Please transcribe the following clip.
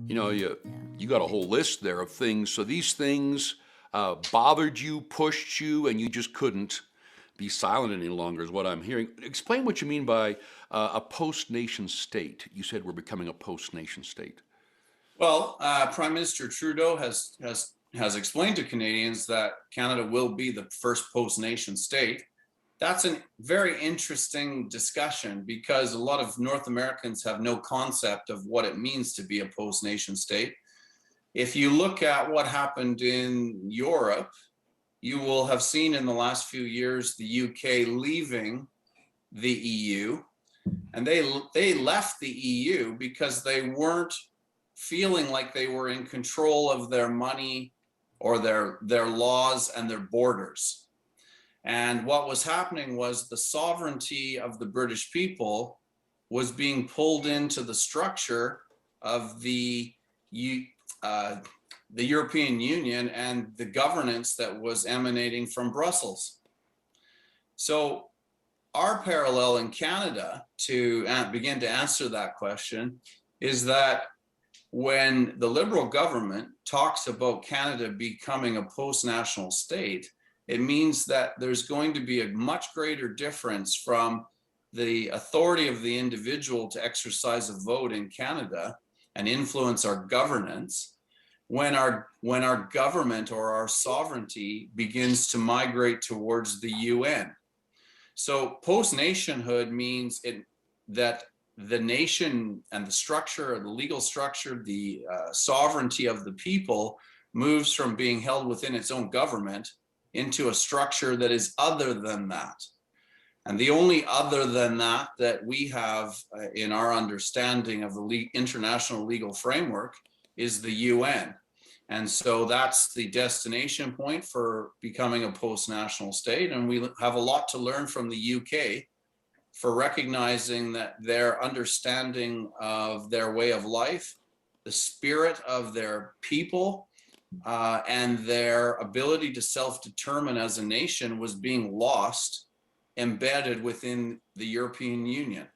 You got a whole list there of things. So these things bothered you, pushed you, and you just couldn't be silent any longer, is what I'm hearing. Explain what you mean by a post-nation state. You said we're becoming a post-nation state. Well, Prime Minister Trudeau has explained to Canadians that Canada will be the first post-nation state. That's a very interesting discussion because a lot of North Americans have no concept of what it means to be a post-nation state. If you look at what happened in Europe, you will have seen in the last few years the UK leaving the EU, and they left the EU because they weren't feeling like they were in control of their money or their laws and their borders. And what was happening was the sovereignty of the British people was being pulled into the structure of the European Union and the governance that was emanating from Brussels. So our parallel in Canada, to begin to answer that question, is that when the Liberal government talks about Canada becoming a post-national state, it means that there's going to be a much greater difference from the authority of the individual to exercise a vote in Canada and influence our governance when our government or our sovereignty begins to migrate towards the UN. So post-nationhood means that the nation and the structure, the legal structure, the sovereignty of the people moves from being held within its own government into a structure that is other than that. And the only other than that we have in our understanding of the international legal framework is the UN. And so that's the destination point for becoming a post-national state. And we have a lot to learn from the UK for recognizing that their understanding of their way of life, the spirit of their people, and their ability to self-determine as a nation was being lost, embedded within the European Union.